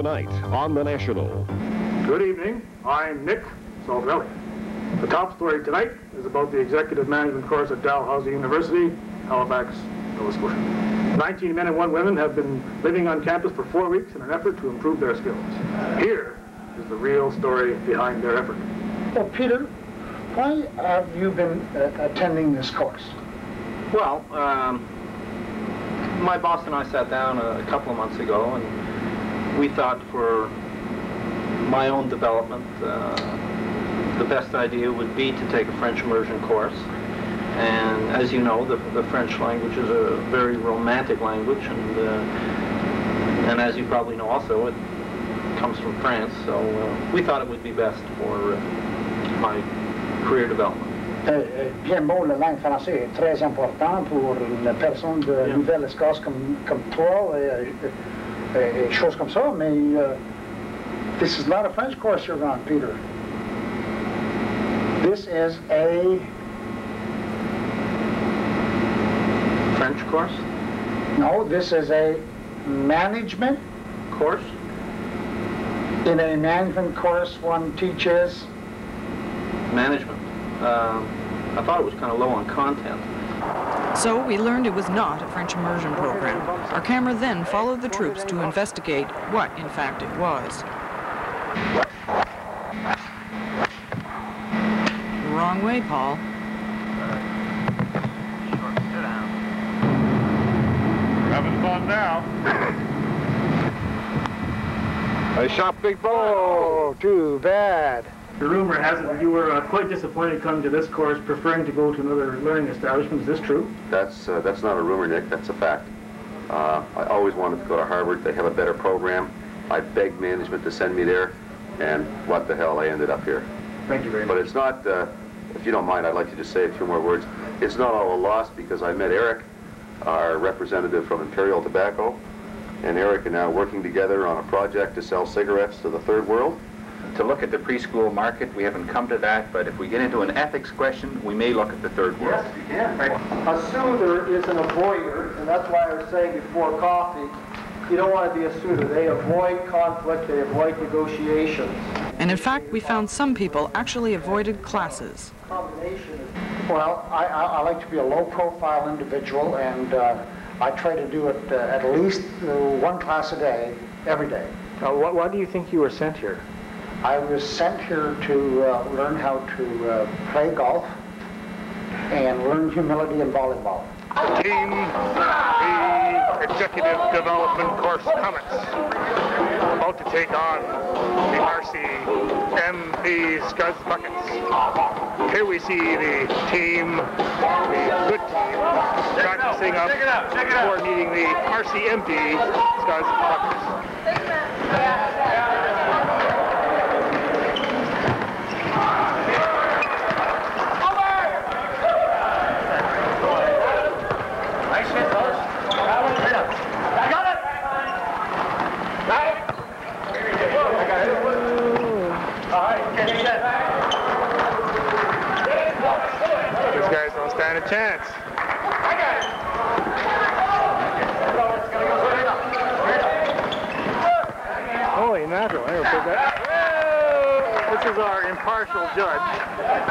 tonight on The National. Good evening. I'm Nick Salvelli. The top story tonight is about the executive management course at Dalhousie University, Halifax, Nova Scotia. 19 men and 1 woman have been living on campus for 4 weeks in an effort to improve their skills. Here is the real story behind their effort. Well, Peter, why have you been attending this course? Well, my boss and I sat down a couple of months ago, and we thought for my own development, the best idea would be to take a French immersion course. And as you know, the French language is a very romantic language, and as you probably know also, it comes from France, so we thought it would be best for my career development. Bien beau, la langue française est très important pour une personne de Nouvelle-Écosse comme toi et choses comme ça, mais this is not a French course you're on, Peter. This is a French course? No, this is a management course. In a management course, one teaches management. I thought it was kind of low on content. So we learned it was not a French immersion program. Our camera then followed the troops to investigate what, in fact, it was. Wrong way, Paul. We're having fun now. I shot big ball. Too bad. The rumor has it that you were quite disappointed coming to this course, preferring to go to another learning establishment. Is this true? That's not a rumor, Nick. That's a fact. I always wanted to go to Harvard. They have a better program. I begged management to send me there, and what the hell, I ended up here. Thank you very much. But it's not, if you don't mind, I'd like to just say a few more words. It's not all a loss because I met Eric, our representative from Imperial Tobacco, and Eric are now working together on a project to sell cigarettes to the third world. To look at the preschool market, we haven't come to that, but if we get into an ethics question, we may look at the third world. Yes, you can. A soother is an avoider, and that's why I was saying before coffee, you don't want to be a soother. They avoid conflict, they avoid negotiations. And in fact, we found some people actually avoided classes. Well, I like to be a low-profile individual, and I try to do it at least 1 class a day, every day. Why do you think you were sent here? I was sent here to learn how to play golf and learn humility in volleyball. Team, the Executive Development Course comments. About to take on the RCMP Scuzz Buckets. Here we see the team, the good team, practicing up before meeting the RCMP Scuzz Buckets. These guys don't stand a chance. Holy mackerel, I put that. Whoa! This is our impartial judge.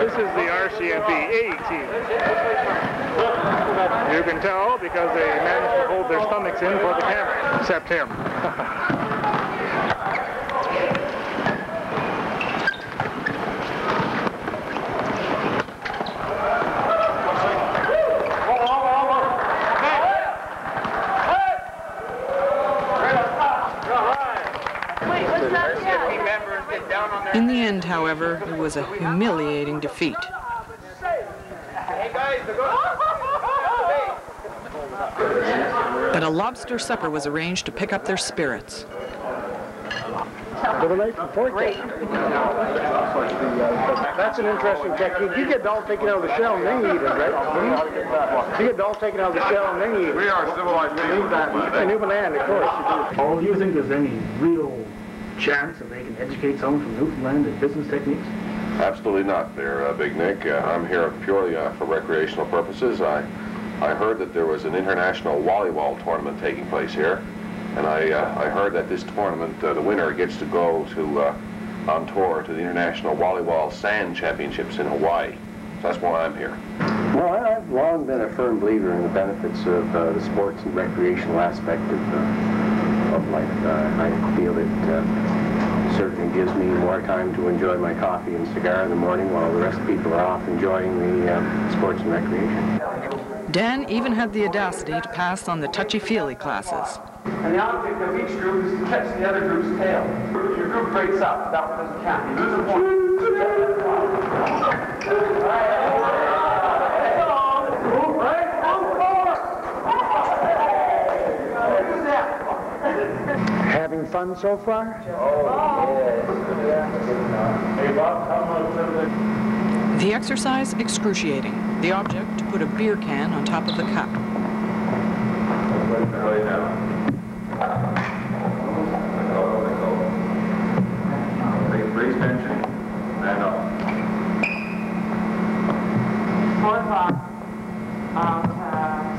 This is the RCMP A team. You can tell because they managed to hold their stomachs in for the camera, except him. In the end, however, it was a humiliating defeat. But a lobster supper was arranged to pick up their spirits. Great. That's an interesting technique. You get doll taken out of the shell and then you eat it, right? You get doll taken out of the shell and then you eat it. We are civilized people. In Newfoundland, of course. Oh, do you think there's any real chance that they can educate someone from Newfoundland in business techniques? Absolutely not there, Big Nick. I'm here purely for recreational purposes. I heard that there was an international volleyball tournament taking place here, And I heard that this tournament, the winner gets to go to on tour to the International Volleyball Sand Championships in Hawaii. So that's why I'm here. Well, I've long been a firm believer in the benefits of the sports and recreational aspect of life. I feel it certainly gives me more time to enjoy my coffee and cigar in the morning while the rest of the people are off enjoying the sports and recreation. Dan even had the audacity to pass on the touchy-feely classes. And the object of each group is to catch the other group's tail. If your group breaks up, that one doesn't count. You lose a point. Having fun so far? The exercise excruciating. The object to put a beer can on top of the cup. Raise tension. And up. 4 o'clock.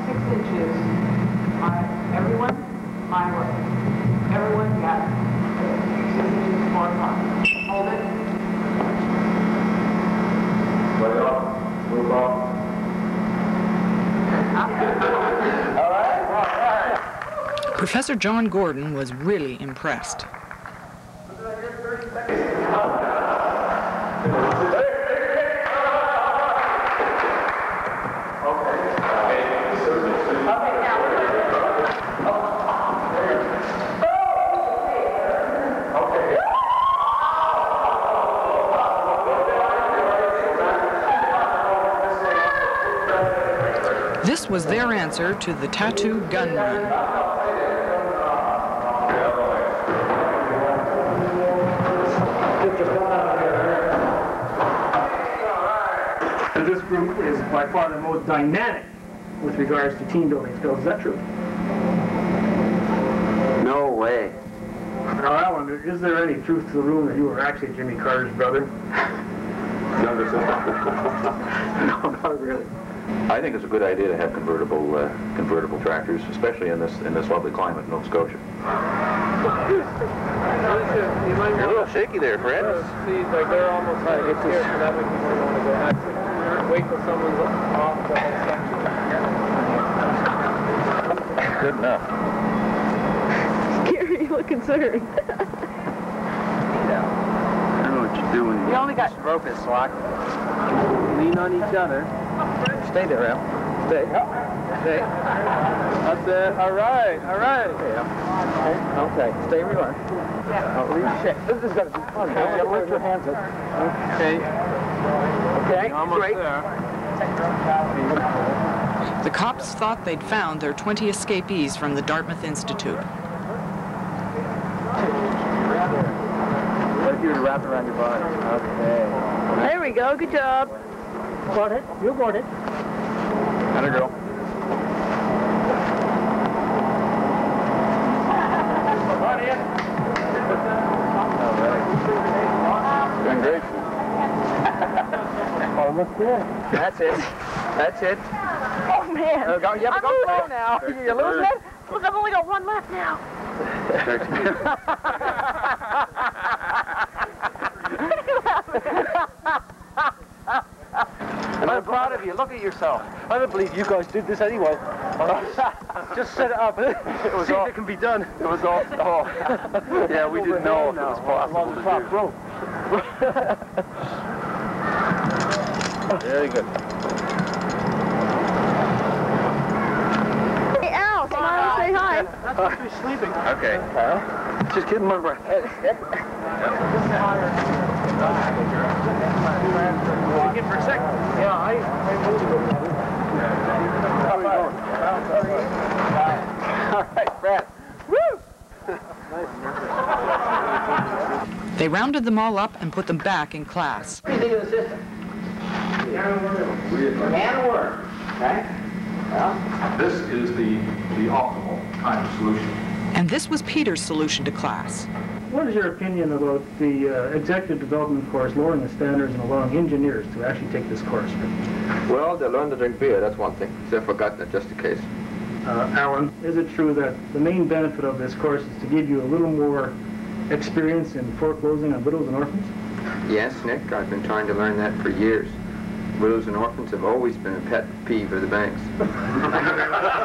6 inches. Everyone, my way. Everyone got it. 6 inches, 4 o'clock. Hold it. Play off. Move off. All right. Professor John Gordon was really impressed. This was their answer to the tattoo gun run. This group is by far the most dynamic with regards to team building skills. Is that true? No way. Now, Alan, is there any truth to the rumor that you were actually Jimmy Carter's brother? Younger sister. No, not really. I think it's a good idea to have convertible tractors, especially in this lovely climate in Nova Scotia. You're a little shaky there, Fred. See, like they're almost right here, so that way people want to go next. Wait till someone's off the whole section. Good enough. Gary, you look concerned. I don't know what you're doing. You only got... Rope is slack. Lean on each other. Stay there, Al. Stay. Stay. That's it. All right. All right. Okay. Stay where you are. This is going to be fun. You got to lift your hands up. Okay. Okay. Almost Great. there. The cops thought they'd found their 20 escapees from the Dartmouth Institute. Like you to wrap it around your body. Okay. There we go. Good job. Got it. You got it. Atta girl. Doing great. Almost there. That's it. That's it. Oh, man. You have to go slow now. You losing it? Look, I've only got 1 left now. I'm proud of you. Look at yourself. I don't believe you guys did this anyway. Just set it up. It was all. It can be done. It was all. Oh, yeah. We didn't know if it was possible to do. Very good. Hey, Al, smile and say hi. She's sleeping. Okay. Just kidding, my breath. Again for a second. Yeah, I moved it. All right, Brad. Woo! They rounded them all up and put them back in class. What do you think of the system? Can work. Okay? Well, This is the optimal kind of solution. And this was Peter's solution to class. What is your opinion about the executive development course lowering the standards and allowing engineers to actually take this course? Well, they learn to drink beer, that's one thing. They've forgotten it just in case. Alan, is it true that the main benefit of this course is to give you a little more experience in foreclosing on widows and orphans? Yes, Nick, I've been trying to learn that for years. Widows and orphans have always been a pet peeve of the banks.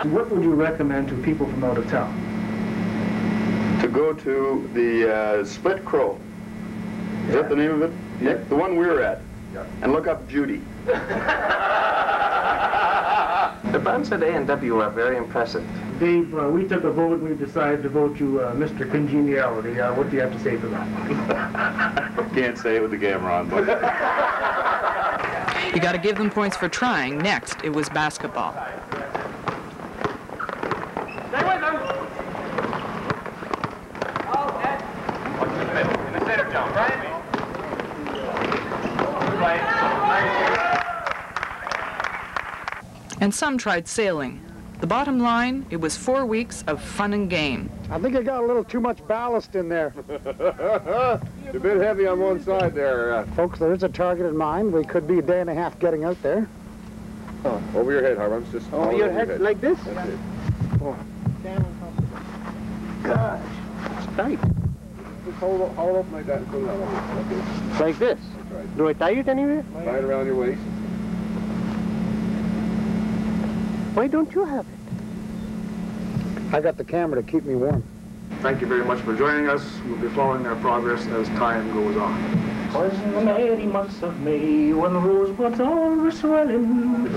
What would you recommend to people from out of town? To go to the Split Crow. Is that the name of it? Yeah. The one we were at. Yeah. And look up Judy. The bands at A&W are very impressive. Dave, we took a vote and we decided to vote you Mr. Congeniality. What do you have to say for that? Can't say it with the camera on, but... You got to give them points for trying. Next, it was basketball. Stay with them. Watch the middle. In the center, John. Right? And some tried sailing. The bottom line, it was 4 weeks of fun and game. I think I got a little too much ballast in there. You're a bit heavy on one side there. Folks, there's a target in mind. We could be a day and a half getting out there. Oh, over your head, Harvams. Just over your head like this? That's it. Oh. Gosh, it's tight. Just hold up like that and pull it out. Like this? That's right. Do I tie it anywhere? Tie it around your waist. Why don't you have it? I got the camera to keep me warm. Thank you very much for joining us. We'll be following our progress as time goes on. Was in the merry months of May when the rosebuds all were swelling.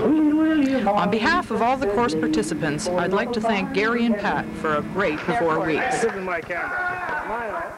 On behalf of all the course participants, I'd like to thank Gary and Pat for a great 4 weeks. This is my camera.